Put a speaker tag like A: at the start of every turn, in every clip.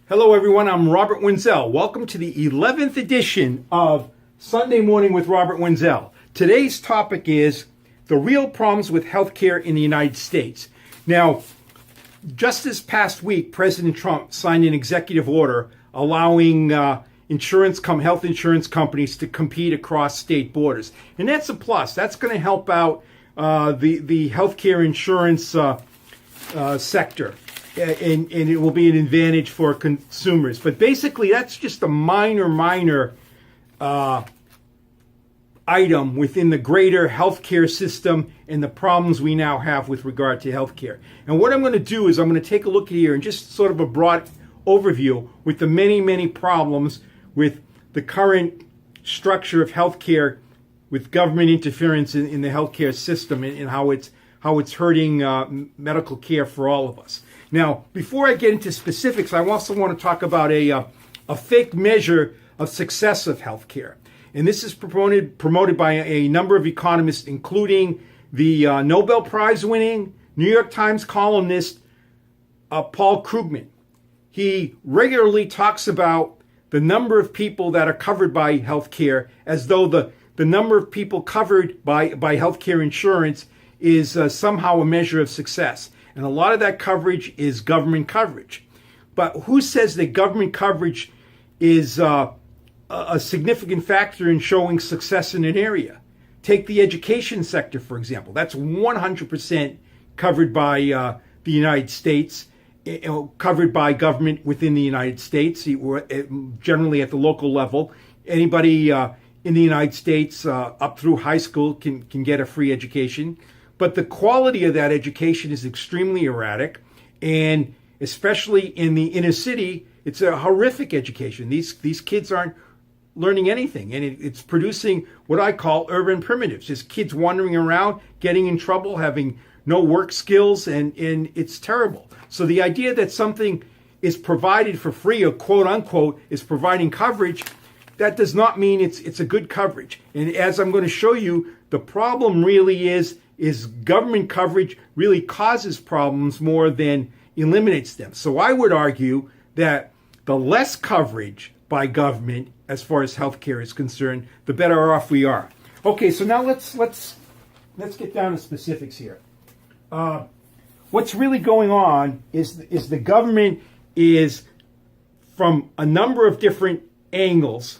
A: Hello everyone, I'm Robert Wenzel. Welcome to the 11th edition of Sunday Morning with Robert Wenzel. Today's topic is the real problems with healthcare in the United States. Now, just this past week, President Trump signed an executive order allowing health insurance companies to compete across state borders. And that's a plus. That's going to help out the healthcare insurance sector. And it will be an advantage for consumers. But basically, that's just a minor item within the greater healthcare system and the problems we now have with regard to healthcare. And what I'm going to do is I'm going to take a look here and just sort of a broad overview with the many problems with the current structure of healthcare, with government interference in the healthcare system and how it's hurting medical care for all of us. Now, before I get into specifics, I also want to talk about a fake measure of success of healthcare. And this is promoted by a number of economists, including the Nobel Prize winning New York Times columnist Paul Krugman. He regularly talks about the number of people that are covered by healthcare as though the number of people covered by healthcare insurance is somehow a measure of success. And a lot of that coverage is government coverage. But who says that government coverage is a significant factor in showing success in an area? Take the education sector, for example. That's 100% covered by the United States, covered by government within the United States, generally at the local level. Anybody in the United States up through high school can get a free education. But the quality of that education is extremely erratic, and especially in the inner city, it's a horrific education. These kids aren't learning anything, and it's producing what I call urban primitives, just kids wandering around, getting in trouble, having no work skills, and it's terrible. So the idea that something is provided for free, or quote unquote, is providing coverage, that does not mean it's a good coverage. And as I'm going to show you, the problem really is government coverage really causes problems more than eliminates them. So I would argue that the less coverage by government as far as healthcare is concerned, the better off we are. Okay, so now let's get down to specifics here. What's really going on is the government is, from a number of different angles,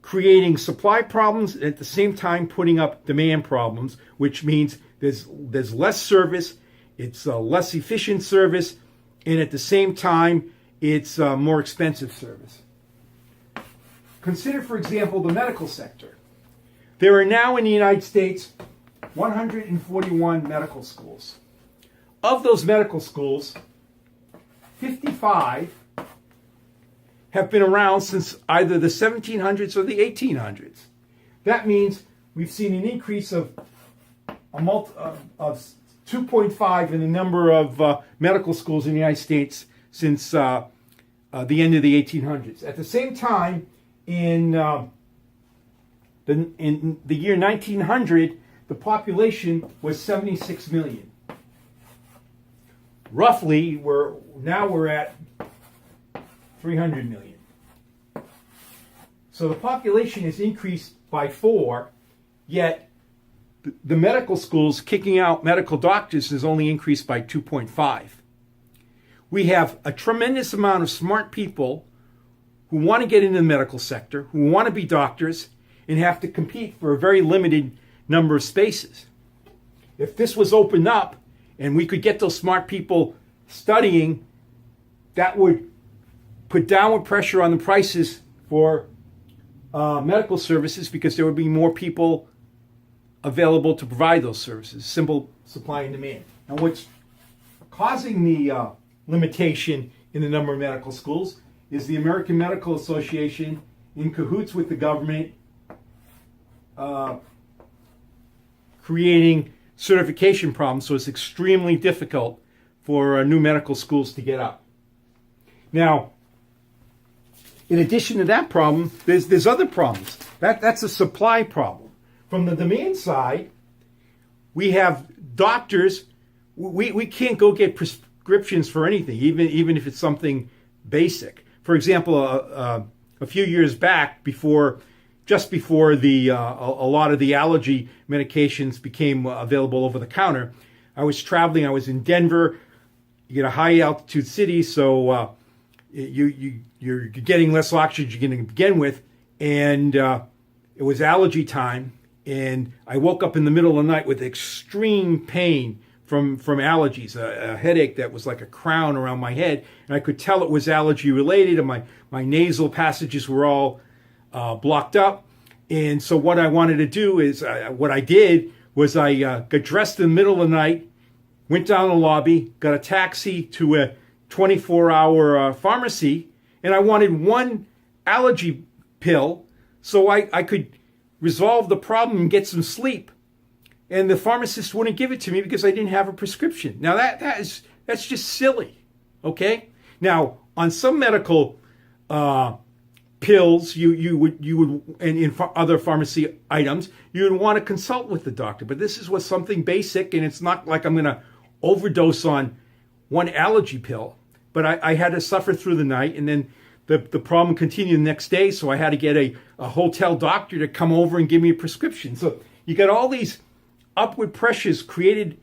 A: creating supply problems and at the same time putting up demand problems, which means there's less service, it's a less efficient service, and at the same time it's a more expensive service. Consider, for example, the medical sector. There are now in the United States 141 medical schools. Of those medical schools, 55 have been around since either the 1700s or the 1800s. That means we've seen an increase of 2.5 in the number of medical schools in the United States since the end of the 1800s. At the same time, in the year 1900, the population was 76 million. Roughly, we're at 300 million. So the population has increased by 4, yet the medical schools kicking out medical doctors has only increased by 2.5. We have a tremendous amount of smart people who want to get into the medical sector, who want to be doctors, and have to compete for a very limited number of spaces. If this was opened up and we could get those smart people studying, that would put downward pressure on the prices for medical services, because there would be more people available to provide those services. Simple supply and demand. And what's causing the limitation in the number of medical schools is the American Medical Association, in cahoots with the government, creating certification problems, so it's extremely difficult for new medical schools to get up. Now, in addition to that problem, there's other problems. That's a supply problem. From the demand side, we have doctors. We can't go get prescriptions for anything, even if it's something basic. For example, a few years back, just before a lot of the allergy medications became available over the counter, I was traveling. I was in Denver. You get a high altitude city, so you're getting less oxygen to begin with, and it was allergy time, and I woke up in the middle of the night with extreme pain from allergies, a headache that was like a crown around my head, and I could tell it was allergy related, and my nasal passages were all blocked up. And so what I wanted to do is, what I did was I got dressed in the middle of the night, went down the lobby, got a taxi to a 24-hour pharmacy, and I wanted one allergy pill so I could resolve the problem and get some sleep. And the pharmacist wouldn't give it to me because I didn't have a prescription. Now that's just silly, okay? Now on some medical pills, you would and in other pharmacy items, you would want to consult with the doctor. But this was something basic, and it's not like I'm going to overdose on one allergy pill. But I had to suffer through the night, and then the problem continued the next day. So I had to get a hotel doctor to come over and give me a prescription. So you got all these upward pressures created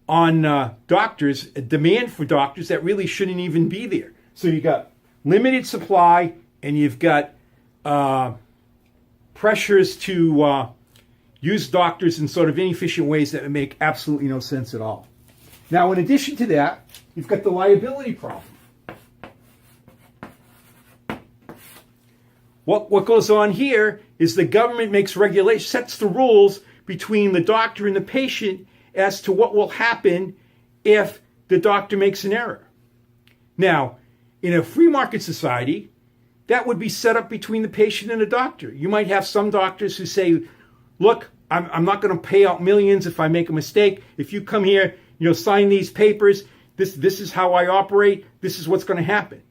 A: on doctors, a demand for doctors that really shouldn't even be there. So you got limited supply, and you've got pressures to use doctors in sort of inefficient ways that make absolutely no sense at all. Now, in addition to that, you've got the liability problem. What goes on here is the government makes regulations, sets the rules between the doctor and the patient as to what will happen if the doctor makes an error. Now, in a free market society, that would be set up between the patient and the doctor. You might have some doctors who say, look, I'm not going to pay out millions if I make a mistake. If you come here, sign these papers, this is how I operate, this is what's going to happen.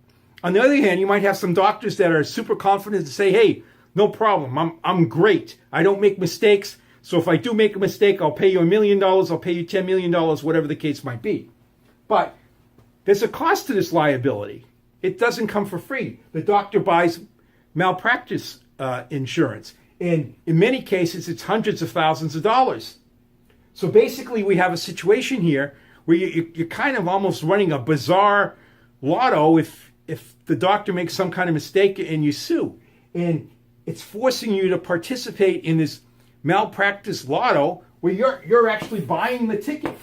A: On the other hand, you might have some doctors that are super confident to say, hey, no problem, I'm great. I don't make mistakes. So if I do make a mistake, I'll pay you $1 million, I'll pay you $10 million, whatever the case might be. But there's a cost to this liability. It doesn't come for free. The doctor buys malpractice insurance. And in many cases, it's hundreds of thousands of dollars. So basically, we have a situation here where you're kind of almost running a bizarre lotto if the doctor makes some kind of mistake and you sue. And it's forcing you to participate in this malpractice lotto where you're actually buying the ticket.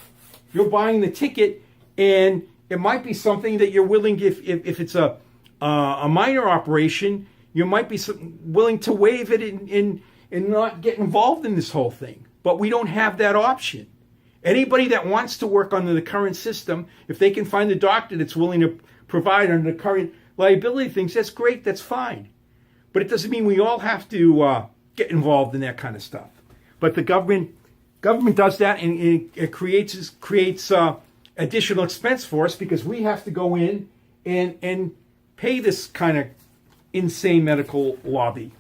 A: You're buying the ticket, and it might be something that you're willing, if it's a minor operation, you might be willing to waive it and not get involved in this whole thing. But we don't have that option. Anybody that wants to work under the current system, if they can find a doctor that's willing to provide under the current liability things, that's great, that's fine. But it doesn't mean we all have to get involved in that kind of stuff. But the government does that, and it creates additional expense for us because we have to go in and pay this kind of insane medical lottery.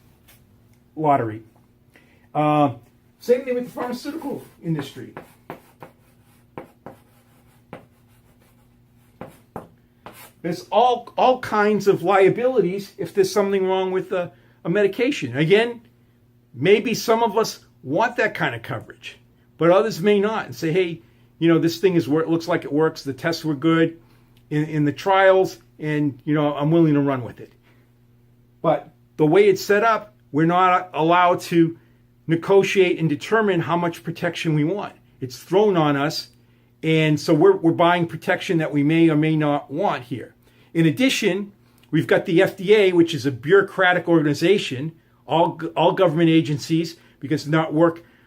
A: Same thing with the pharmaceutical industry. There's all kinds of liabilities if there's something wrong with a medication. Again, maybe some of us want that kind of coverage, but others may not, and say, hey, this thing looks like it works. The tests were good in the trials, and I'm willing to run with it. But the way it's set up, we're not allowed to negotiate and determine how much protection we want. It's thrown on us, and so we're buying protection that we may or may not want here. In addition, we've got the FDA, which is a bureaucratic organization. All government agencies, because they're not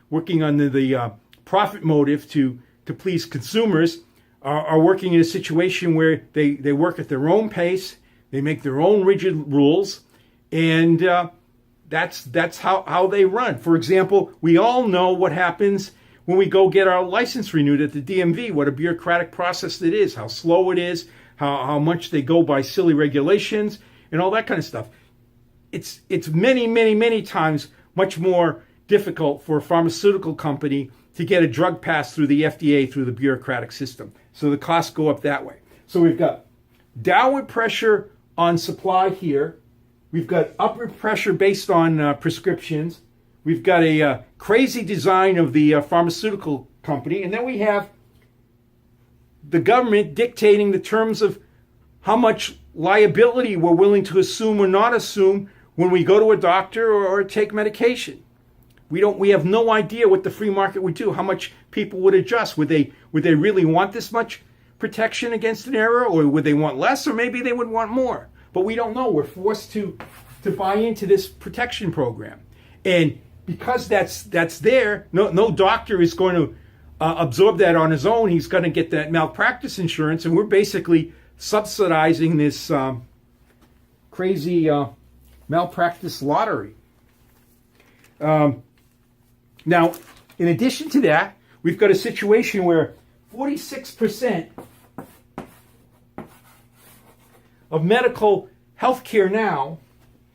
A: working under the profit motive to please consumers, are working in a situation where they work at their own pace, they make their own rigid rules, and that's how they run. For example, we all know what happens when we go get our license renewed at the DMV, what a bureaucratic process it is, how slow it is, how much they go by silly regulations, and all that kind of stuff. It's many, many, many times much more difficult for a pharmaceutical company to get a drug passed through the FDA through the bureaucratic system. So the costs go up that way. So we've got downward pressure on supply here. We've got upward pressure based on prescriptions. We've got a crazy design of the pharmaceutical company. And then we have the government dictating the terms of how much liability we're willing to assume or not assume when we go to a doctor or take medication. We have no idea what the free market would do, how much people would adjust. Would they really want this much protection against an error, or would they want less, or maybe they would want more? But we don't know. We're forced to buy into this protection program. And because that's there, no doctor is going to absorb that on his own. He's going to get that malpractice insurance, and we're basically subsidizing this crazy malpractice lottery. Now, in addition to that, we've got a situation where 46% of medical health care now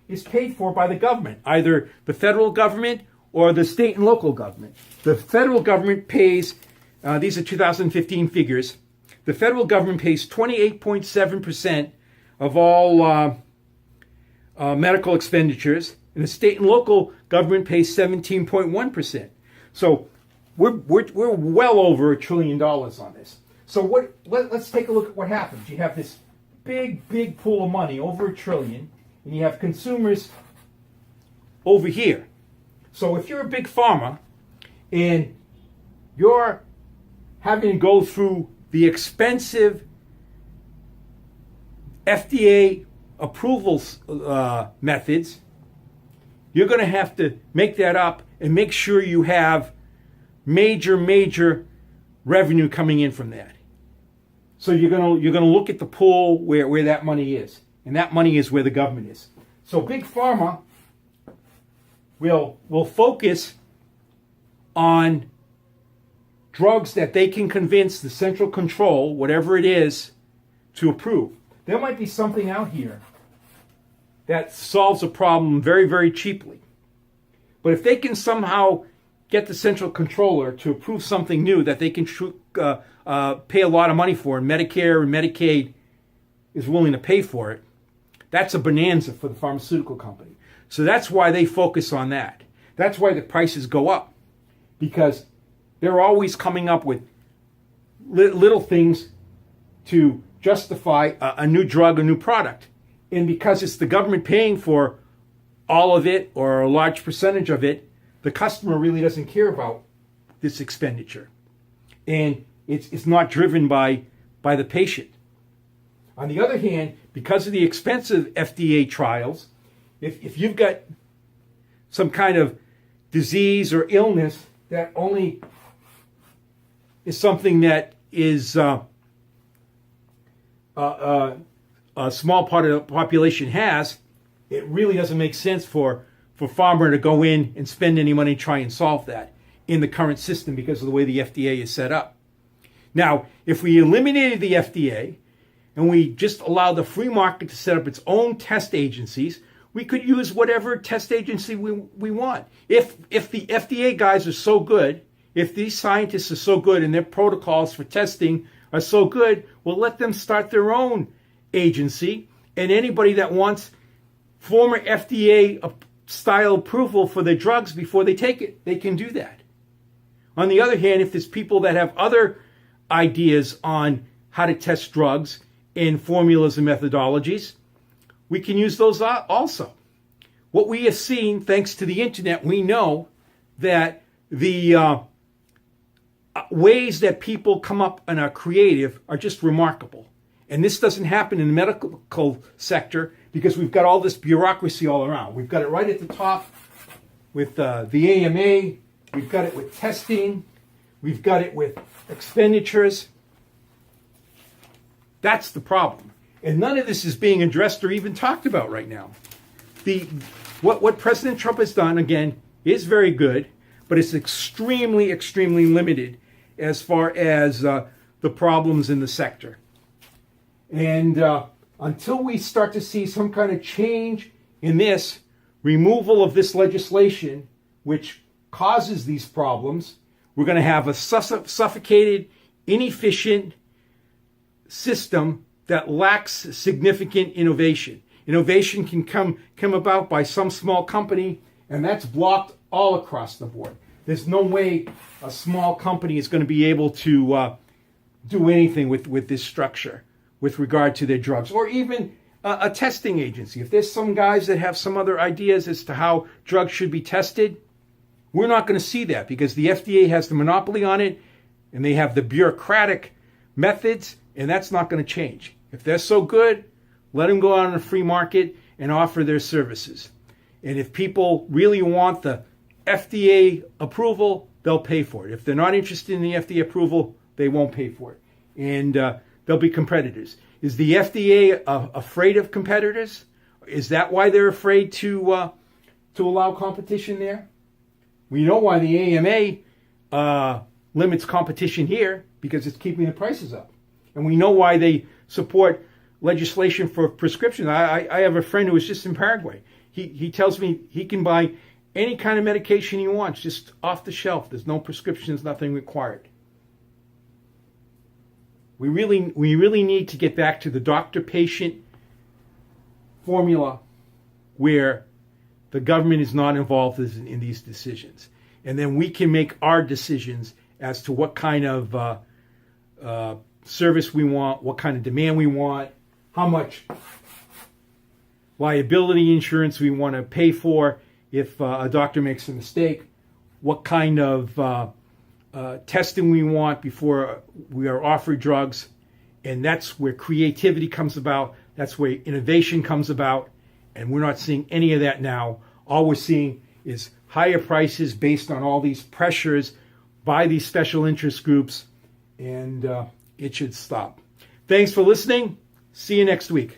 A: is paid for by the government, either the federal government or the state and local government. The federal government pays, these are 2015 figures, the federal government pays 28.7% of all medical expenditures, and the state and local government pays 17.1%. So we're well over $1 trillion on this. So let's take a look at what happens. You have this big pool of money, over $1 trillion, and you have consumers over here. So if you're a big pharma and you're having to go through the expensive FDA approvals methods, you're going to have to make that up and make sure you have major revenue coming in from that. So you're going to look at the pool where that money is, and that money is where the government is. So big pharma will focus on drugs that they can convince the central control, whatever it is, to approve. There might be something out here that solves a problem very cheaply. But if they can somehow get the central controller to approve something new that they can pay a lot of money for, and Medicare and Medicaid is willing to pay for it, that's a bonanza for the pharmaceutical company. So that's why they focus on that. That's why the prices go up, because they're always coming up with little things to justify a new drug, a new product. And because it's the government paying for all of it or a large percentage of it, the customer really doesn't care about this expenditure. And it's not driven by the patient. On the other hand, because of the expensive FDA trials, if you've got some kind of disease or illness that only is something that is a small part of the population has, it really doesn't make sense for pharma to go in and spend any money to try and solve that in the current system because of the way the FDA is set up. Now, if we eliminated the FDA and we just allowed the free market to set up its own test agencies, we could use whatever test agency we want. If the FDA guys are so good, if these scientists are so good and their protocols for testing are so good, well, let them start their own agency, and anybody that wants former FDA style approval for their drugs before they take it, they can do that. On the other hand, if there's people that have other ideas on how to test drugs in formulas and methodologies, we can use those also. What we have seen, thanks to the internet, we know that the ways that people come up and are creative are just remarkable. And this doesn't happen in the medical sector because we've got all this bureaucracy all around. We've got it right at the top with the AMA. We've got it with testing. We've got it with expenditures. That's the problem. And none of this is being addressed or even talked about right now. What President Trump has done, again, is very good, but it's extremely limited as far as the problems in the sector. And until we start to see some kind of change in this, removal of this legislation, which causes these problems, we're going to have a suffocated, inefficient system that lacks significant innovation. Innovation can come about by some small company, and that's blocked all across the board. There's no way a small company is going to be able to do anything with this structure with regard to their drugs, or even a testing agency. If there's some guys that have some other ideas as to how drugs should be tested, we're not going to see that because the FDA has the monopoly on it, and they have the bureaucratic methods, and that's not going to change. If they're so good, let them go out on the free market and offer their services. And if people really want the FDA approval, they'll pay for it. If they're not interested in the FDA approval, they won't pay for it. And there'll be competitors. Is the FDA afraid of competitors? Is that why they're afraid to allow competition there? We know why the AMA limits competition here, because it's keeping the prices up. And we know why they support legislation for prescriptions. I have a friend who was just in Paraguay. He tells me he can buy any kind of medication he wants, just off the shelf. There's no prescriptions, nothing required. We really need to get back to the doctor-patient formula where the government is not involved in these decisions. And then we can make our decisions as to what kind of service we want, what kind of demand we want, how much liability insurance we want to pay for if a doctor makes a mistake, what kind of testing we want before we are offered drugs. And that's where creativity comes about. That's where innovation comes about. And we're not seeing any of that now. All we're seeing is higher prices based on all these pressures by these special interest groups. And it should stop. Thanks for listening. See you next week.